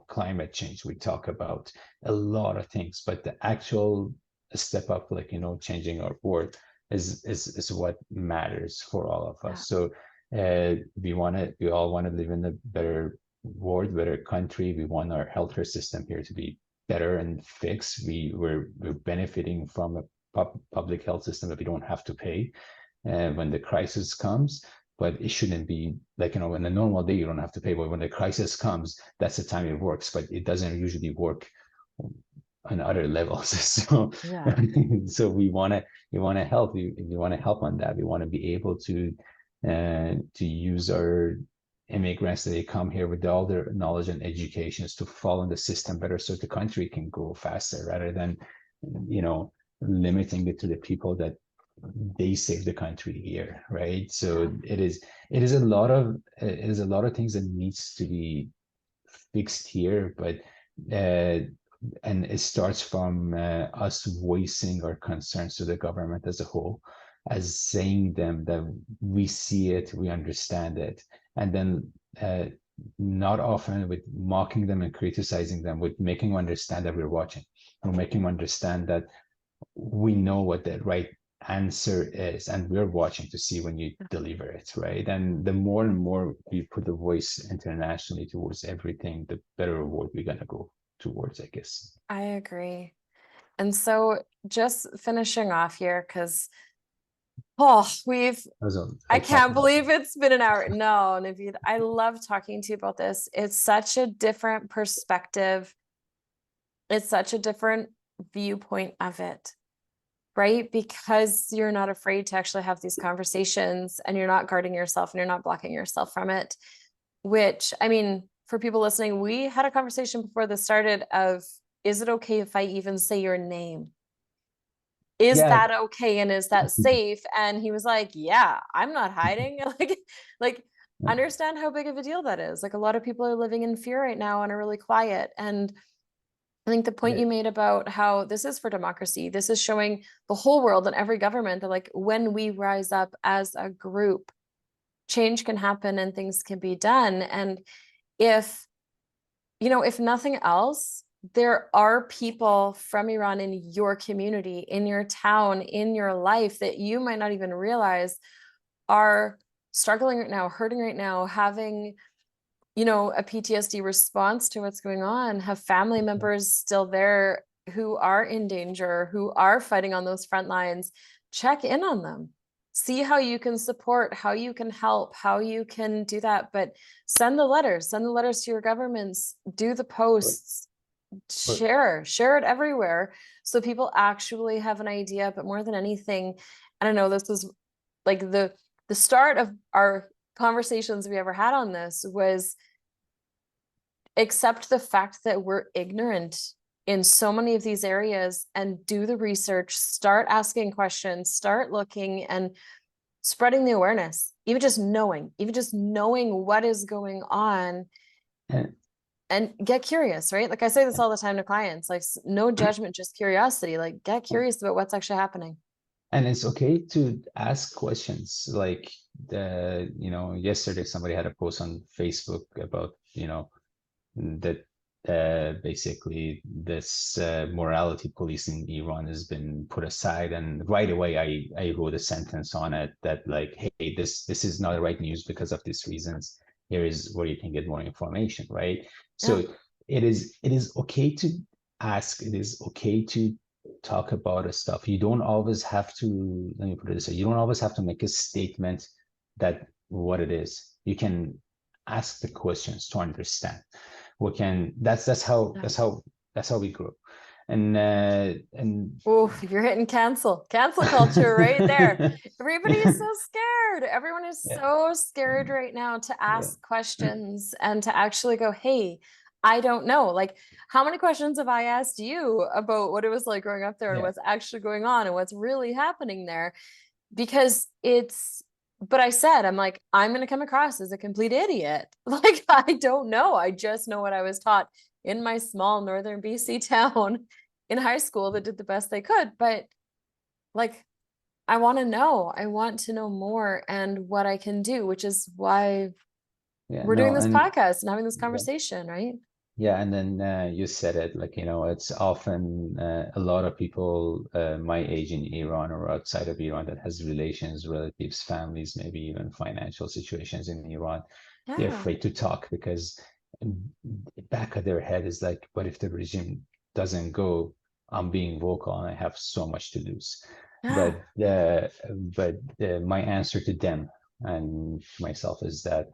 climate change. We talk about a lot of things, but the actual step up, like, changing our world is what matters for all of us. So we all want to live in a better world, better country. We want our healthcare system here to be better and fixed. We're benefiting from a public health system that we don't have to pay when the crisis comes. But it shouldn't be like, in a normal day, you don't have to pay. But when the crisis comes, that's the time it works. But it doesn't usually work on other levels. So, so we want to help. We want to help on that. We want to be able to use our immigrants that they come here with all their knowledge and educations to follow the system better, so the country can grow faster, rather than limiting it to the people that they save the country here, right? So it is a lot of things that needs to be fixed here, but and it starts from us voicing our concerns to the government as a whole, as saying them that we see it, we understand it, and then not often with mocking them and criticizing them, with making them understand that we're watching, or making them understand that we know what the right answer is, and we're watching to see when you deliver it, right? And the more and more we put the voice internationally towards everything, the better world we're gonna go towards, I guess. I agree. And so just finishing off here, because I can't believe it's been an hour. No, Navid, I love talking to you about this. It's such a different perspective. It's such a different viewpoint of it, right? Because you're not afraid to actually have these conversations, and you're not guarding yourself, and you're not blocking yourself from it, which, I mean, for people listening, we had a conversation before this started of, is it okay if I even say your name? Is that okay? And is that safe? And he was like, yeah, I'm not hiding. like understand how big of a deal that is. Like, a lot of people are living in fear right now and are really quiet. And I think the point you made about how this is for democracy, this is showing the whole world and every government that, like, when we rise up as a group, change can happen and things can be done. And if nothing else, there are people from Iran in your community, in your town, in your life that you might not even realize are struggling right now, hurting right now, having, a PTSD response to what's going on, have family members still there who are in danger, who are fighting on those front lines. Check in on them. See how you can support, how you can help, how you can do that. But send the letters to your governments, do the posts, share it everywhere, so people actually have an idea. But more than anything, I don't know, this was like the start of our conversations we ever had on this, was accept the fact that we're ignorant in so many of these areas, and do the research, start asking questions, start looking and spreading the awareness, even just knowing what is going on. And get curious, right? Like, I say this all the time to clients, like, no judgment, just curiosity. Like, get curious about what's actually happening. And it's okay to ask questions. Like, yesterday somebody had a post on Facebook about, that basically this morality police in Iran has been put aside. And right away I wrote a sentence on it that, like, hey, this is not the right news because of these reasons. Here is where you can get more information, right? So it is okay to ask. It is okay to talk about stuff. You don't always have to, let me put it this way, you don't always have to make a statement that what it is. You can ask the questions to understand. That's how we grow. And you're hitting cancel culture right there. Everybody is so scared. Everyone is so scared right now to ask questions and to actually go, hey, I don't know. Like, how many questions have I asked you about what it was like growing up there and what's actually going on and what's really happening there? Because but I said, I'm like, I'm going to come across as a complete idiot. Like, I don't know. I just know what I was taught in my small northern BC town in high school that did the best they could. But, like, I want to know more and what I can do, which is why we're doing this podcast and having this conversation, right? Yeah, and then you said it, like, it's often a lot of people my age in Iran or outside of Iran that has relations, relatives, families, maybe even financial situations in Iran. They're Yeah. afraid to talk because back of their head is like, what if the regime doesn't go? I'm being vocal and I have so much to lose. Yeah. But my answer to them and to myself is that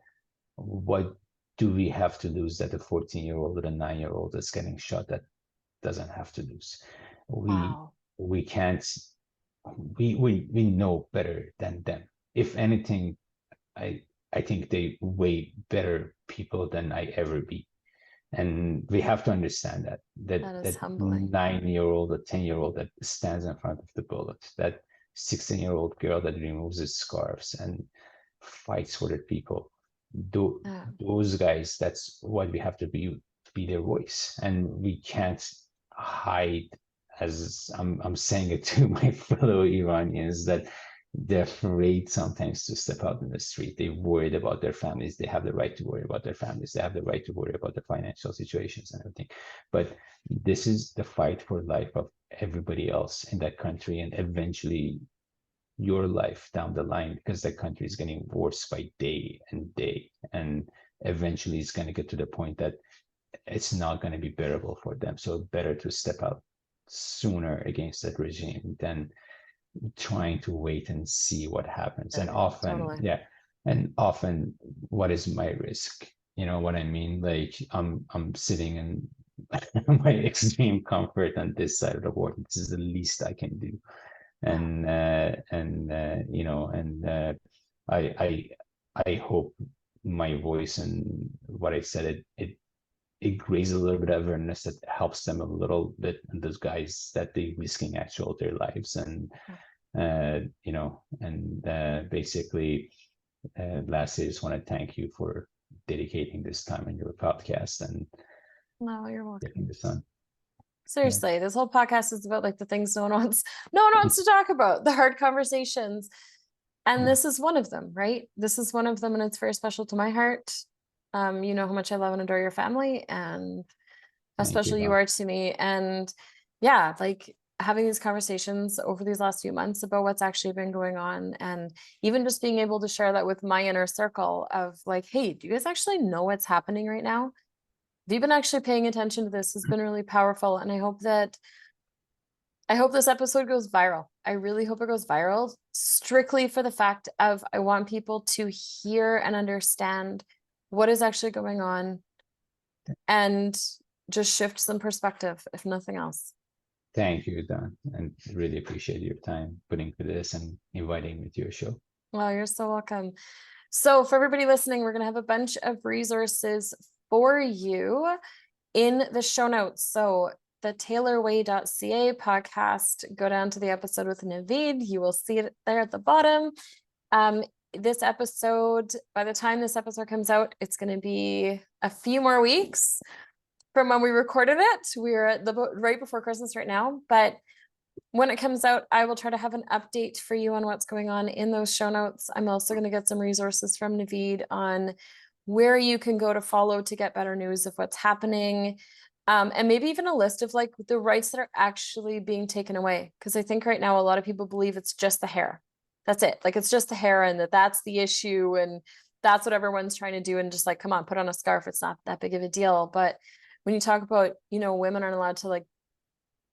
what do we have to lose that a 14-year-old or a 9-year-old that's getting shot that doesn't have to lose? Wow. We can't. We know better than them. If anything, I think they way better people than I ever be. And we have to understand That is that humbling. 9-year-old or 10-year-old that stands in front of the bullet, that 16-year-old girl that removes his scarves and fights for their people. Yeah. Those guys, that's what we have to be their voice. And we can't hide, as I'm saying it to my fellow Iranians, that they're afraid sometimes to step out in the street. They're worried about their families. They have the right to worry about their families. They have the right to worry about their financial situations and everything. But this is the fight for life of everybody else in that country, and eventually your life down the line, because that country is getting worse by day and day. And eventually it's going to get to the point that it's not going to be bearable for them. So better to step out sooner against that regime than trying to wait and see what happens. And often, Totally. yeah, and often, what is my risk? You know what I mean? Like I'm sitting in my extreme comfort on this side of the world. This is the least I can do. And I hope my voice and what I said, it raises a little bit of awareness that helps them a little bit, and those guys that they risking actual their lives. And basically, lastly, I just want to thank you for dedicating this time in your podcast and No, you're welcome. getting this on. Seriously, this whole podcast is about like the things no one wants to talk about, the hard conversations. And this is one of them, right? This is one of them, and it's very special to my heart. You know how much I love and adore your family, and how special you are to me. And yeah, like having these conversations over these last few months about what's actually been going on, and even just being able to share that with my inner circle of like, hey, do you guys actually know what's happening right now? Have you been actually paying attention to this? Has been really powerful. And I hope this episode goes viral. I really hope it goes viral, strictly for the fact of I want people to hear and understand what is actually going on and just shift some perspective, if nothing else. Thank you, Don, and really appreciate your time putting for this and inviting me to your show. Well, you're so welcome. So for everybody listening, we're going to have a bunch of resources for you in the show notes. So the taylorway.ca podcast, go down to the episode with Navid. You will see it there at the bottom. This episode, by the time this episode comes out, it's going to be a few more weeks from when we recorded it. We're at right before Christmas right now, but when it comes out, I will try to have an update for you on what's going on in those show notes. I'm also going to get some resources from Navid on where you can go to follow to get better news of what's happening. And maybe even a list of like the rights that are actually being taken away. Because I think right now a lot of people believe it's just the hair. That's it. Like it's just the hair, and that's the issue. And that's what everyone's trying to do. And just like, come on, put on a scarf. It's not that big of a deal. But when you talk about, women aren't allowed to like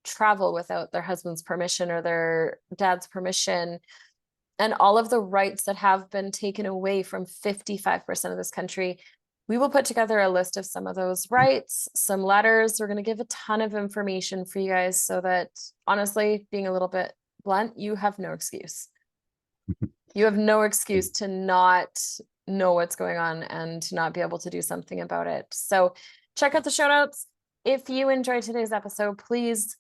travel without their husband's permission or their dad's permission, and all of the rights that have been taken away from 55% of this country, we will put together a list of some of those rights, some letters. We're going to give a ton of information for you guys so that, honestly, being a little bit blunt, you have no excuse. You have no excuse to not know what's going on and to not be able to do something about it. So check out the show notes. If you enjoyed today's episode, please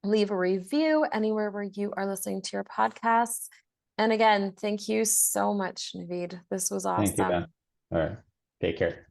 leave a review anywhere where you are listening to your podcasts. And again, thank you so much, Navid. This was awesome. Thank you, Dan. All right. Take care.